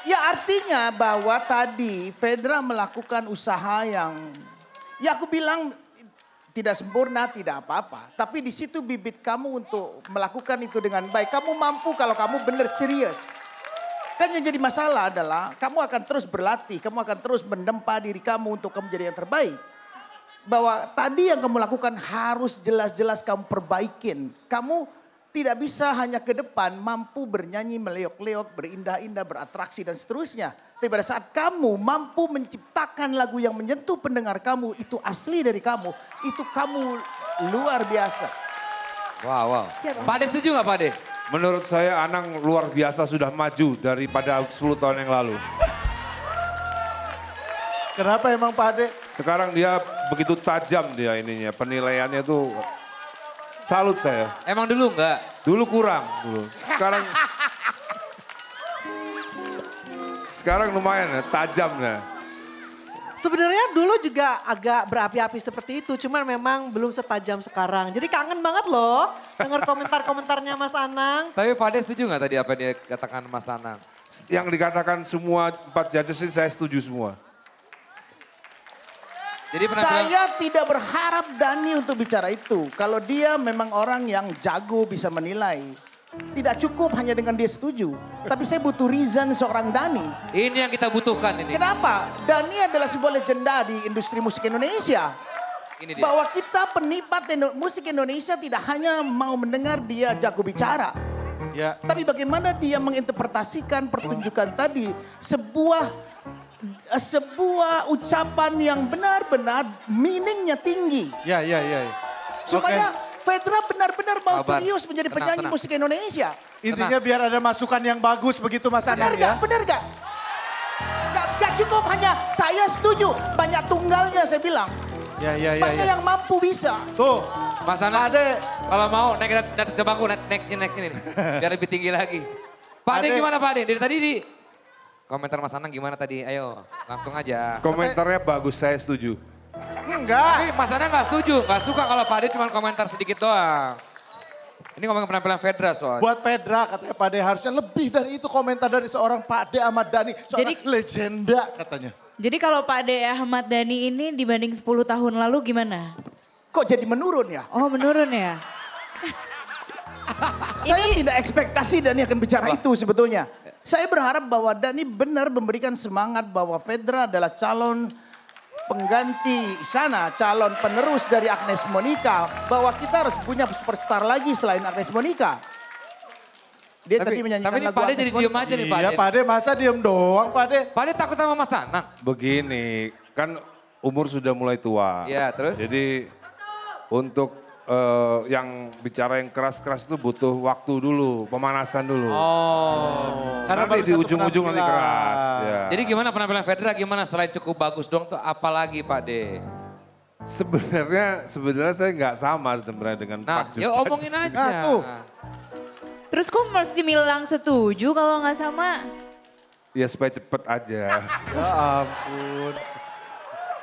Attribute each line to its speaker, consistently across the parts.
Speaker 1: Ya artinya bahwa tadi Fedra melakukan usaha yang, ya aku bilang tidak sempurna, tidak apa-apa. Tapi di situ bibit kamu untuk melakukan itu dengan baik. Kamu mampu kalau kamu benar serius. Kan yang jadi masalah adalah kamu akan terus berlatih, kamu akan terus menempa diri kamu untuk kamu jadi yang terbaik. Bahwa tadi yang kamu lakukan harus jelas-jelas kamu perbaikin. Kamu tidak bisa hanya ke depan mampu bernyanyi meleok-leok, berindah-indah, beratraksi dan seterusnya. Tapi pada saat kamu mampu menciptakan lagu yang menyentuh pendengar kamu, itu asli dari kamu, itu kamu luar biasa.
Speaker 2: Wow. Pak Ade setuju nggak Pak Ade?
Speaker 3: Menurut saya Anang luar biasa sudah maju daripada 10 tahun yang lalu.
Speaker 4: Kenapa emang Pak Ade?
Speaker 3: Sekarang dia begitu tajam dia ininya, penilaiannya tuh salut saya.
Speaker 2: Emang dulu nggak?
Speaker 3: Dulu kurang dulu. Sekarang lumayan ya, tajam ya.
Speaker 5: Sebenarnya dulu juga agak berapi-api seperti itu, cuman memang belum setajam sekarang. Jadi kangen banget loh dengar komentar-komentarnya Mas Anang.
Speaker 2: Tapi Pak Ade setuju nggak tadi apa yang dia katakan Mas Anang?
Speaker 3: Yang dikatakan semua 4 judges ini saya setuju semua.
Speaker 2: Jadi penampilan
Speaker 1: Saya tidak berharap Dani untuk bicara itu. Kalau dia memang orang yang jago bisa menilai. Tidak cukup hanya dengan dia setuju. Tapi saya butuh reason seorang Dani.
Speaker 2: ini yang kita butuhkan ini.
Speaker 1: Kenapa? Dani adalah sebuah legenda di industri musik Indonesia.
Speaker 2: Ini dia.
Speaker 1: Bahwa kita penikmat musik Indonesia tidak hanya mau mendengar dia jago bicara.
Speaker 4: Ya.
Speaker 1: Tapi bagaimana dia menginterpretasikan pertunjukan tadi. Sebuah ucapan yang benar-benar meaningnya tinggi.
Speaker 4: Ya.
Speaker 1: Supaya Fedra benar-benar mau
Speaker 2: Sabar.
Speaker 1: serius menjadi
Speaker 2: Tenang,
Speaker 1: penyanyi
Speaker 2: tenang.
Speaker 1: musik Indonesia.
Speaker 4: Intinya biar ada masukan yang bagus begitu Mas Anang ya.
Speaker 1: Benar gak? Gak cukup hanya saya setuju. Banyak tunggalnya saya bilang.
Speaker 4: Ya.
Speaker 1: Banyak yang mampu bisa.
Speaker 4: Tuh,
Speaker 2: Mas Anang,
Speaker 4: Pak Ade.
Speaker 2: kalau mau naik ke bangku, naik sini nih. Biar lebih tinggi lagi. Pak Ade
Speaker 4: Ade.
Speaker 2: gimana Pak Ade? Dari tadi di komentar Mas Anang gimana tadi? Ayo langsung aja.
Speaker 3: Komentarnya bagus, saya setuju.
Speaker 4: Enggak.
Speaker 2: Tapi Mas Anang nggak setuju, nggak suka kalau Pak Ade cuma komentar sedikit doang. Ini ngomongin penampilan Fedra soalnya.
Speaker 4: Buat Fedra katanya Pak Ade harusnya lebih dari itu komentar dari seorang Pak Ade Ahmad Dhani. Seorang
Speaker 6: Jadi-
Speaker 4: legenda katanya.
Speaker 6: Jadi kalau Pak Ade Ahmad Dhani ini dibanding 10 tahun lalu gimana?
Speaker 1: Kok jadi menurun ya?
Speaker 6: Oh menurun ya?
Speaker 1: Saya tidak ekspektasi Dani akan bicara itu sebetulnya. Saya berharap bahwa Dani benar memberikan semangat bahwa Fedra adalah calon pengganti sana, calon penerus dari Agnes Monica. Bahwa kita harus punya superstar lagi selain Agnes Monica. Dia tadi menyanyikan
Speaker 2: tapi ini
Speaker 1: lagu
Speaker 2: Pak Ade
Speaker 1: Agnes
Speaker 2: jadi
Speaker 1: Monica.
Speaker 2: diem aja nih Pak
Speaker 4: Iya
Speaker 2: Ade.
Speaker 4: Pak Ade masa diem doang Pak Ade.
Speaker 2: Pak Ade takut sama Mas Anang.
Speaker 3: Begini, kan umur sudah mulai tua.
Speaker 2: Iya, terus?
Speaker 3: Jadi untuk yang bicara yang keras-keras itu butuh waktu dulu, pemanasan dulu.
Speaker 2: Oh.
Speaker 4: Karena
Speaker 3: Nanti
Speaker 4: baru
Speaker 3: di
Speaker 4: satu
Speaker 3: ujung-ujung nanti
Speaker 4: penampilan.
Speaker 3: keras. Ya.
Speaker 2: Jadi gimana penampilan Fedra gimana selain cukup bagus dong tuh apalagi Pak Ade?
Speaker 3: Sebenarnya saya nggak sama sebenarnya dengan
Speaker 2: Nah,
Speaker 3: Pak
Speaker 2: ya
Speaker 3: Judas.
Speaker 2: omongin aja.
Speaker 4: Nah, tuh.
Speaker 6: Terus kok mesti bilang setuju kalau nggak sama?
Speaker 3: Ya supaya cepet aja.
Speaker 4: Ya ampun.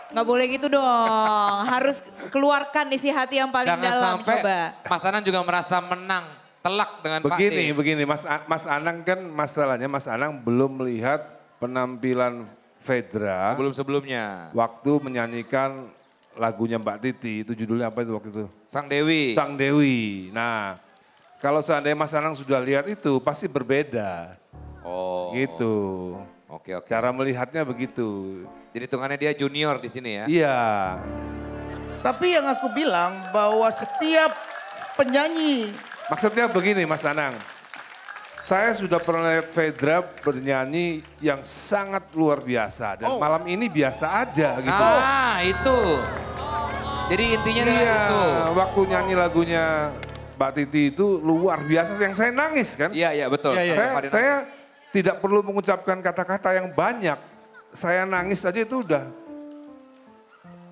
Speaker 6: Nggak boleh gitu dong. Harus keluarkan isi hati yang paling
Speaker 2: Jangan
Speaker 6: dalam.
Speaker 2: sampai
Speaker 6: Coba.
Speaker 2: Mas Anang juga merasa menang telak dengan Pak Ade.
Speaker 3: Begini Mas Anang kan masalahnya Mas Anang belum melihat penampilan Fedra
Speaker 2: Sebelum-sebelumnya.
Speaker 3: waktu menyanyikan lagunya Mbak Titi, itu judulnya apa itu waktu itu?
Speaker 2: Sang Dewi.
Speaker 3: Sang Dewi. Nah, kalau seandainya Mas Anang sudah lihat itu pasti berbeda.
Speaker 2: Oh.
Speaker 3: Gitu.
Speaker 2: Oke.
Speaker 3: Cara melihatnya begitu.
Speaker 2: Jadi hitungannya dia junior di sini ya.
Speaker 3: Iya.
Speaker 1: Tapi yang aku bilang bahwa setiap penyanyi
Speaker 3: Maksudnya begini Mas Anang. Saya sudah pernah lihat Fedra bernyanyi yang sangat luar biasa. Dan malam ini biasa aja gitu.
Speaker 2: Ah, itu. Jadi intinya adalah
Speaker 3: Iya,
Speaker 2: itu.
Speaker 3: waktu nyanyi lagunya Mbak Titi itu luar biasa yang saya nangis kan.
Speaker 2: Iya, betul.
Speaker 4: Iya, iya.
Speaker 2: Sampai Pak Ade
Speaker 3: Saya tidak perlu mengucapkan kata-kata yang banyak. Saya nangis aja itu udah.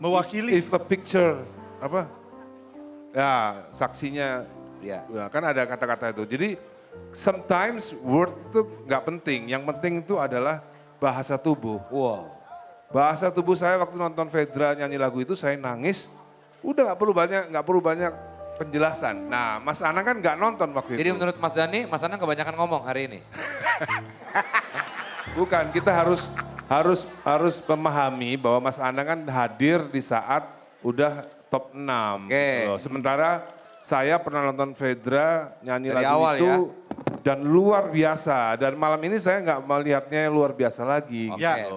Speaker 4: Mewakili.
Speaker 3: If a picture, apa? Ya, saksinya.
Speaker 2: Iya.
Speaker 3: Ya, kan ada kata-kata itu. Jadi sometimes word itu nggak penting. Yang penting itu adalah bahasa tubuh.
Speaker 2: Wow.
Speaker 3: Bahasa tubuh saya waktu nonton Fedra nyanyi lagu itu saya nangis. Udah nggak perlu banyak penjelasan. Nah, Mas Anang kan nggak nonton waktu
Speaker 2: Jadi
Speaker 3: itu.
Speaker 2: menurut Mas Dhani, Mas Anang kebanyakan ngomong hari ini.
Speaker 3: Bukan, kita harus memahami bahwa Mas Anang kan hadir di saat udah top 6.
Speaker 2: Oke.
Speaker 3: gitu loh. Sementara saya pernah nonton Fedra nyanyi
Speaker 2: Dari
Speaker 3: lagu
Speaker 2: awal
Speaker 3: itu
Speaker 2: ya.
Speaker 3: dan luar biasa. Dan malam ini saya nggak melihatnya luar biasa lagi.
Speaker 2: Oke.
Speaker 3: gitu.